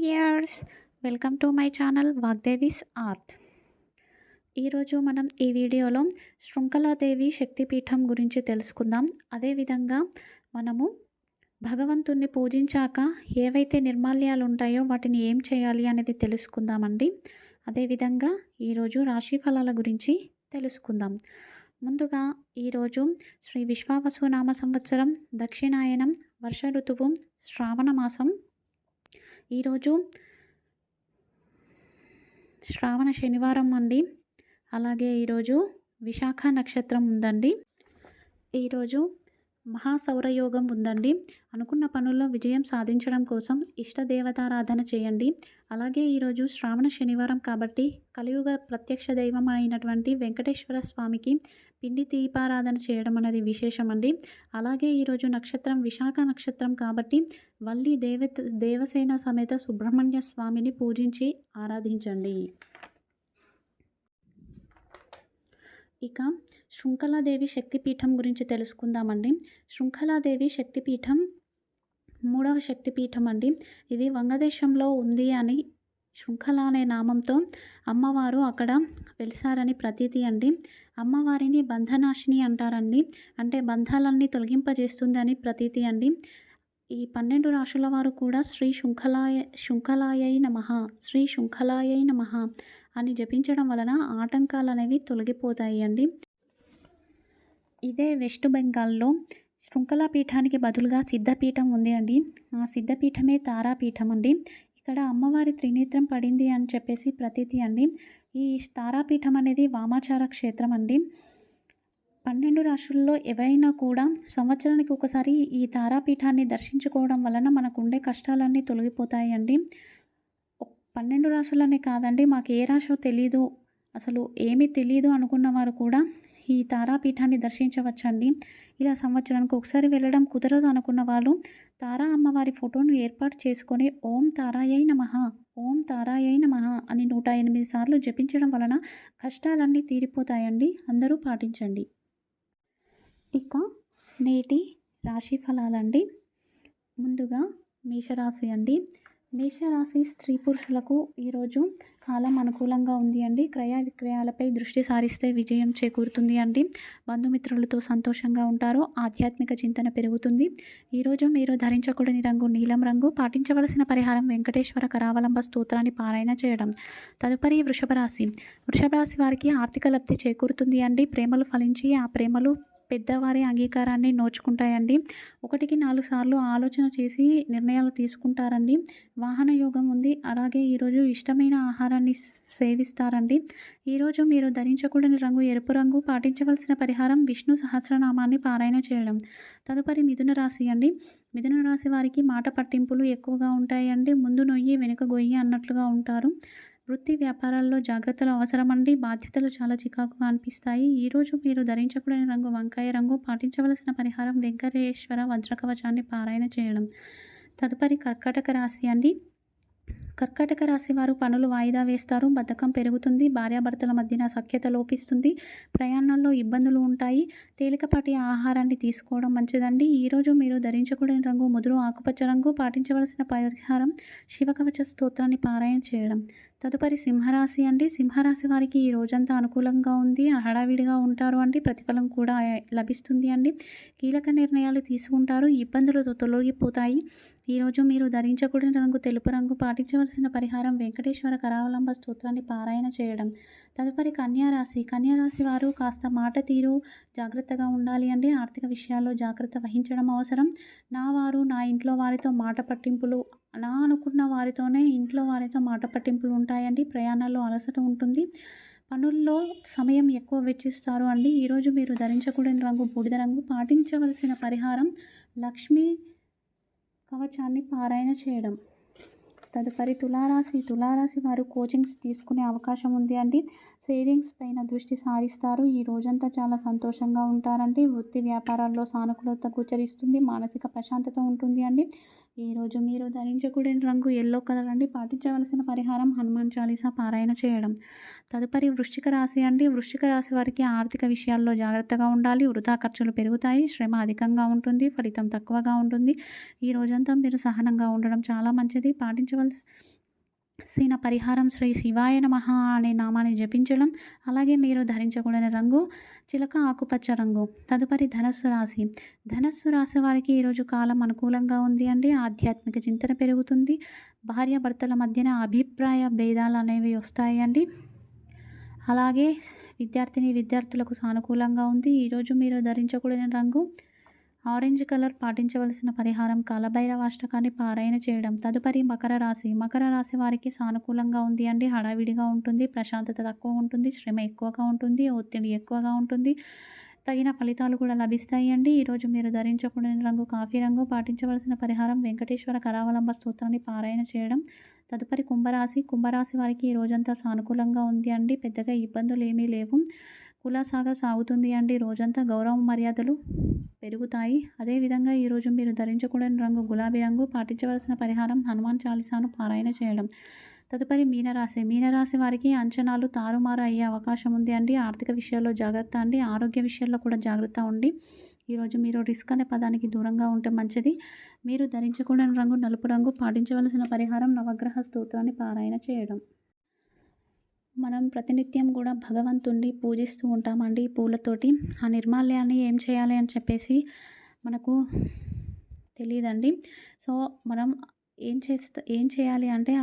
Years welcome to my channel Vagdevi's art. ఈరోజు మనం ఈ వీడియోలో శృంఖలాదేవి శక్తిపీఠం గురించి తెలుసుకుందాం. అదేవిధంగా మనము భగవంతుణ్ణి పూజించాక ఏవైతే నిర్మాల్యాలు ఉంటాయో వాటిని ఏం చేయాలి అనేది తెలుసుకుందామండి. అదేవిధంగా ఈరోజు రాశి ఫలాల గురించి తెలుసుకుందాం. ముందుగా ఈరోజు శ్రీ విశ్వావసునామ సంవత్సరం దక్షిణాయనం వర్ష ఋతువు శ్రావణ మాసం. ఈరోజు శ్రావణ శనివారం అండి. అలాగే ఈరోజు విశాఖ నక్షత్రం ఉందండి. ఈరోజు మహాసౌరయోగం ఉందండి. అనుకున్న పనుల్లో విజయం సాధించడం కోసం ఇష్టదేవతారాధన చేయండి. అలాగే ఈరోజు శ్రావణ శనివారం కాబట్టి కలియుగ ప్రత్యక్ష దైవం అయినటువంటి వెంకటేశ్వర స్వామికి పిండి దీపారాధన చేయడం అనేది విశేషం అండి. అలాగే ఈరోజు నక్షత్రం విశాఖ నక్షత్రం కాబట్టి వల్లి దేవసేన సమేత సుబ్రహ్మణ్య స్వామిని పూజించి ఆరాధించండి. ఇక శృంఖలాదేవి శక్తిపీఠం గురించి తెలుసుకుందామండి. శృంఖలాదేవి శక్తిపీఠం 3వ శక్తిపీఠం అండి. ఇది వంగదేశంలో ఉంది అని శృంఖల అనే నామంతో అమ్మవారు అక్కడ వెలిసారని ప్రతీతి అండి. అమ్మవారిని బంధనాశిని అంటారండి. అంటే బంధాలన్నీ తొలగింపజేస్తుందని ప్రతీతి అండి. ఈ 12 రాశుల వారు కూడా శృంఖలాయై నమః శ్రీ శృంఖలాయై నమః అని జపించడం వలన ఆటంకాలు అనేవి తొలగిపోతాయి అండి. ఇదే వెస్ట్ బెంగాల్లో శృంఖలా పీఠానికి బదులుగా సిద్ధపీఠం ఉంది అండి. ఆ సిద్ధపీఠమే తారాపీఠం అండి. ఇక్కడ అమ్మవారి త్రినేత్రం పడింది అని చెప్పేసి ప్రతీతి అండి. ఈ తారాపీఠం అనేది వామాచార క్షేత్రం అండి. 12 రాశుల్లో ఎవరైనా కూడా సంవత్సరానికి ఒకసారి ఈ తారాపీఠాన్ని దర్శించుకోవడం వలన మనకు ఉండే కష్టాలన్నీ తొలగిపోతాయి అండి. 12 రాశులనే కాదండి, మాకు ఏ రాశో తెలీదు, అసలు ఏమీ తెలీదు అనుకున్న వారు కూడా ఈ తారాపీఠాన్ని దర్శించవచ్చండి. ఇలా సంవత్సరానికి ఒకసారి వెళ్ళడం కుదరదు అనుకున్న వాళ్ళు తారా అమ్మవారి ఫోటోను ఏర్పాటు చేసుకొని ఓం తారాయై నమః ఓం తారాయై నమః అని 108 సార్లు జపించడం వలన కష్టాలన్నీ తీరిపోతాయండి. అందరూ పాటించండి. ఇక నేటి రాశి ఫలాలండి. ముందుగా మేషరాశి అండి. మేషరాశి స్త్రీ పురుషులకు ఈరోజు కాలం అనుకూలంగా ఉంది అండి. క్రయ విక్రయాలపై దృష్టి సారిస్తే విజయం చేకూరుతుంది అండి. బంధుమిత్రులతో సంతోషంగా ఉంటారు. ఆధ్యాత్మిక చింతన పెరుగుతుంది. ఈరోజు మీరు ధరించకూడని రంగు నీలం రంగు. పాటించవలసిన పరిహారం వెంకటేశ్వర కరావలంబ స్తోత్రాన్ని పారాయణ చేయడం. తదుపరి వృషభ రాశి. వృషభ రాశి వారికి ఆర్థిక లబ్ధి చేకూరుతుంది అండి. ప్రేమలు ఫలించి ఆ ప్రేమలు పెద్దవారి అంగీకారాన్ని నోచుకుంటాయండి. 1-4 సార్లు ఆలోచన చేసి నిర్ణయాలు తీసుకుంటారండి. వాహన యోగం ఉంది. అలాగే ఈరోజు ఇష్టమైన ఆహారాన్ని సేవిస్తారండి. ఈరోజు మీరు ధరించకూడని రంగు ఎరుపు రంగు. పాటించవలసిన పరిహారం విష్ణు సహస్రనామాన్ని పారాయణ చేయడం. తదుపరి మిథున రాశి అండి. మిథున రాశి వారికి మాట పట్టింపులు ఎక్కువగా ఉంటాయండి. ముందు నొయ్యి వెనుక గొయ్యి అన్నట్లుగా ఉంటారు. వృత్తి వ్యాపారాల్లో జాగ్రత్తలు అవసరమండి. బాధ్యతలు చాలా చికాకుగా అనిపిస్తాయి. ఈరోజు మీరు ధరించకూడని రంగు వంకాయ రంగు. పాటించవలసిన పరిహారం వెంకటేశ్వర వజ్రకవచాన్ని పారాయణ చేయడం. తదుపరి కర్కాటక రాశి అండి. కర్కాటక రాశి వారు పనులు వాయిదా వేస్తారు. బద్ధకం పెరుగుతుంది. భార్యాభర్తల మధ్యన సఖ్యత లోపిస్తుంది. ప్రయాణాల్లో ఇబ్బందులు ఉంటాయి. తేలికపాటి ఆహారాన్ని తీసుకోవడం మంచిదండి. ఈరోజు మీరు ధరించకూడని రంగు ముదురు ఆకుపచ్చ రంగు. పాటించవలసిన పరిహారం శివకవచ స్తోత్రాన్ని పారాయణ చేయడం. తదుపరి సింహరాశి అండి. సింహరాశి వారికి ఈ రోజంతా అనుకూలంగా ఉంది. హడావిడిగా ఉంటారు అండి. ప్రతిఫలం కూడా లభిస్తుంది అండి. కీలక నిర్ణయాలు తీసుకుంటారు. ఇబ్బందులు తొలగిపోతాయి. ఈరోజు మీరు ధరించకూడని రంగు తెలుపు రంగు. పాటించవలసిన పరిహారం వెంకటేశ్వర కరావలంబ స్తోత్రాన్ని పారాయణ చేయడం. తదుపరి కన్యారాశి. కన్యారాశి వారు కాస్త మాట తీరు జాగ్రత్తగా ఉండాలి అండి. ఆర్థిక విషయాల్లో జాగ్రత్త వహించడం అవసరం. నా ఇంట్లో వారితో మాట పట్టింపులు అనుకున్న వారితోనే ఇంట్లో వారితో మాట పట్టింపులు ఉంటాయండి. ప్రయాణాల్లో అలసట ఉంటుంది. పనుల్లో సమయం ఎక్కువ వెచ్చిస్తారు అండి. ఈరోజు మీరు ధరించకూడని రంగు బూడిద రంగు. పాటించవలసిన పరిహారం లక్ష్మీ కవచాన్ని పారాయణ చేయడం. తదుపరి తులారాశి. తులారాశి వారు కోచింగ్స్ తీసుకునే అవకాశం ఉంది అండి. సేవింగ్స్ పైన దృష్టి సారిస్తారు. ఈ రోజంతా చాలా సంతోషంగా ఉంటారండి. వృత్తి వ్యాపారాల్లో సానుకూలత గోచరిస్తుంది. మానసిక ప్రశాంతత ఉంటుంది అండి. ఈరోజు మీరు ధరించకూడని రంగు ఎల్లో కలర్ అండి. పాటించవలసిన పరిహారం హనుమాన్ చాలీసా పారాయణ చేయడం. తదుపరి వృశ్చిక రాశి అండి. వృశ్చిక రాశి వారికి ఆర్థిక విషయాల్లో జాగ్రత్తగా ఉండాలి. వృధా ఖర్చులు పెరుగుతాయి. శ్రమ అధికంగా ఉంటుంది. ఫలితం తక్కువగా ఉంటుంది. ఈ రోజంతా మీరు సహనంగా ఉండడం చాలా మంచిది. సీన పరిహారం శ్రీ శివాయ నమః అనే నామాన్ని జపించడం. అలాగే మీరు ధరించకూడని రంగు చిలక ఆకుపచ్చ రంగు. తదుపరి ధనస్సు రాశి. ధనస్సు రాశి వారికి ఈరోజు కాలం అనుకూలంగా ఉంది అండి. ఆధ్యాత్మిక చింతన పెరుగుతుంది. భార్యాభర్తల మధ్యన అభిప్రాయ భేదాలు అనేవి వస్తాయి అండి. అలాగే విద్యార్థులకు సానుకూలంగా ఉంది. ఈరోజు మీరు ధరించకూడని రంగు ఆరెంజ్ కలర్. పాటించవలసిన పరిహారం కాలభైరవాష్టకాన్ని పారాయణ చేయడం. తదుపరి మకర రాశి. మకర రాశి వారికి సానుకూలంగా ఉంది అండి. హడావిడిగా ఉంటుంది, ప్రశాంతత తక్కువ ఉంటుంది, శ్రమ ఎక్కువగా ఉంటుంది, ఒత్తిడి ఎక్కువగా ఉంటుంది. తగిన ఫలితాలు కూడా లభిస్తాయి అండి. ఈరోజు మీరు ధరించకూడని రంగు కాఫీ రంగు. పాటించవలసిన పరిహారం వెంకటేశ్వర కరావలంబ స్తోత్రాన్ని పారాయణ చేయడం. తదుపరి కుంభరాశి. కుంభరాశి వారికి ఈ రోజంతా సానుకూలంగా ఉంది అండి. పెద్దగా ఇబ్బందులు ఏమీ లేవు. కులాసాగా సాగుతుంది అండి. రోజంతా గౌరవ మర్యాదలు పెరుగుతాయి. అదేవిధంగా ఈరోజు మీరు ధరించకూడని రంగు గులాబీ రంగు. పాటించవలసిన పరిహారం హనుమాన్ చాలీసాను పారాయణ చేయడం. తదుపరి మీనరాశి. మీనరాశి వారికి అంచనాలు తారుమారు అయ్యే అవకాశం ఉంది అండి. ఆర్థిక విషయాల్లో జాగ్రత్త అండి. ఆరోగ్య విషయాల్లో కూడా జాగ్రత్త ఉండి ఈరోజు మీరు రిస్క్ అనే పదానికి దూరంగా ఉంటే మంచిది. మీరు ధరించకూడని రంగు నలుపు రంగు. పాటించవలసిన పరిహారం నవగ్రహ స్తోత్రాన్ని పారాయణ చేయడం. మనం ప్రతినిత్యం కూడా భగవంతుణ్ణి పూజిస్తూ ఉంటామండి పూలతోటి. ఆ నిర్మాల్యాన్ని ఏం చేయాలి అని చెప్పేసి మనకు తెలియదండి. సో మనం ఏం చేయాలి అంటే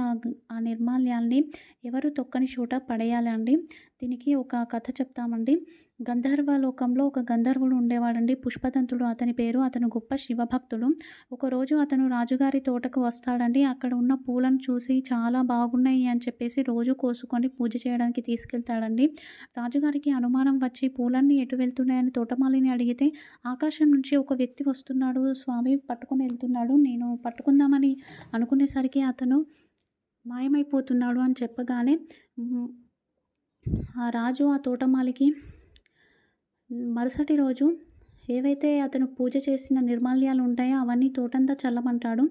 ఆ నిర్మాల్యాన్ని ఎవరు తొక్కని చోట పడేయాలి అండి. దీనికి ఒక కథ చెప్తామండి. గంధర్వ లోకంలో ఒక గంధర్వుడు ఉండేవాడండి. పుష్పదంతుడు అతని పేరు. అతను గొప్ప శివభక్తుడు. ఒకరోజు అతను రాజుగారి తోటకు వస్తాడండి. అక్కడ ఉన్న పూలను చూసి చాలా బాగున్నాయి అని చెప్పేసి రోజు కోసుకొని పూజ చేయడానికి తీసుకెళ్తాడండి. రాజుగారికి అనుమానం వచ్చి పూలన్నీ ఎటు వెళ్తున్నాయని తోటమాలిని అడిగితే, ఆకాశం నుంచి ఒక వ్యక్తి వస్తున్నాడు స్వామి, పట్టుకొని వెళ్తున్నాడు, నేను పట్టుకుందామని అనుకునేసరికి అతను మాయమైపోతున్నాడు అని చెప్పగానే ఆ రాజు ఆ తోటమాలికి మరుసటి రోజు ఏవైతే అతను పూజ చేసిన నిర్మాల్యాలు ఉంటాయో అవన్నీ తోటంతా చల్లమంటాడు.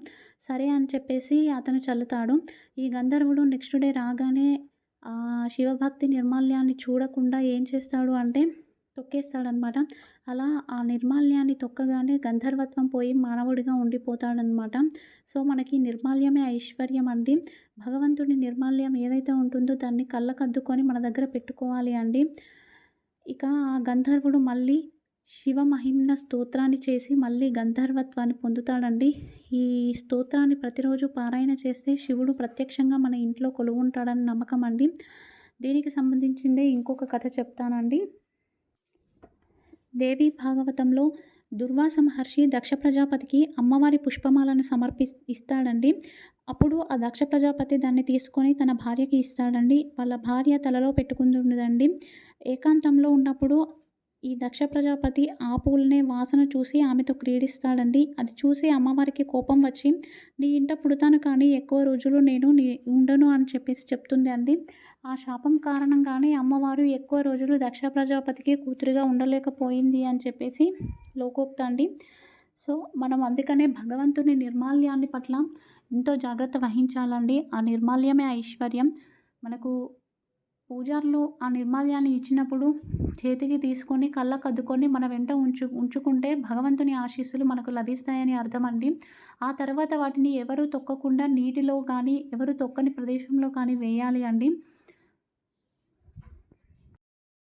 సరే అని చెప్పేసి అతను చల్లుతాడు. ఈ గంధర్వుడు నెక్స్ట్ డే రాగానే ఆ శివభక్తి నిర్మాల్యాన్ని చూడకుండా ఏం చేస్తాడు అంటే తొక్కేస్తాడనమాట. అలా ఆ నిర్మాల్యాన్ని తొక్కగానే గంధర్వత్వం పోయి మానవుడిగా ఉండిపోతాడనమాట. సో మనకి నిర్మాల్యమే ఐశ్వర్యం అండి. భగవంతుడి నిర్మాల్యం ఏదైతే ఉంటుందో దాన్ని కళ్ళకద్దుకొని మన దగ్గర పెట్టుకోవాలి అండి. ఇక ఆ గంధర్వుడు మళ్ళీ శివమహిమ్న స్తోత్రాన్ని చేసి మళ్ళీ గంధర్వత్వాన్ని పొందుతాడండి. ఈ స్తోత్రాన్ని ప్రతిరోజు పారాయణ చేస్తే శివుడు ప్రత్యక్షంగా మన ఇంట్లో కొలువుంటాడని నమ్మకం అండి. దీనికి సంబంధించిందే ఇంకొక కథ చెప్తానండి. దేవి భాగవతంలో దుర్వాస మహర్షి దక్ష ప్రజాపతికి అమ్మవారి పుష్పమాలను ఇస్తాడండి. అప్పుడు ఆ దక్ష ప్రజాపతి దాన్ని తీసుకొని తన భార్యకి ఇస్తాడండి. వాళ్ళ భార్య తలలో పెట్టుకుంటుండదండి. ఏకాంతంలో ఉన్నప్పుడు ఈ దక్ష ప్రజాపతి ఆ పూలనే వాసన చూసి ఆమెతో క్రీడిస్తాడండి. అది చూసి అమ్మవారికి కోపం వచ్చి, నీ ఇంట పుడతాను కానీ ఎక్కువ రోజులు నేను ఉండను అని చెప్పేసి చెప్తుంది అండి. ఆ శాపం కారణంగానే అమ్మవారు ఎక్కువ రోజులు దక్ష ప్రజాపతికి కూతురిగా ఉండలేకపోయింది అని చెప్పేసి లోకోక్తి అండి. సో మనం అందుకనే భగవంతుని నిర్మాల్యాన్ని పట్ల ఎంతో జాగ్రత్త వహించాలండి. ఆ నిర్మాల్యమే ఐశ్వర్యం. మనకు పూజారులు ఆ నిర్మాల్యాన్ని ఇచ్చినప్పుడు చేతికి తీసుకొని కళ్ళకు అద్దుకొని మన వెంట ఉంచుకుంటే భగవంతుని ఆశీస్సులు మనకు లభిస్తాయని అర్థం అండి. ఆ తర్వాత వాటిని ఎవరు తొక్కకుండా నీటిలో కానీ ఎవరు తొక్కని ప్రదేశంలో కానీ వేయాలి అండి.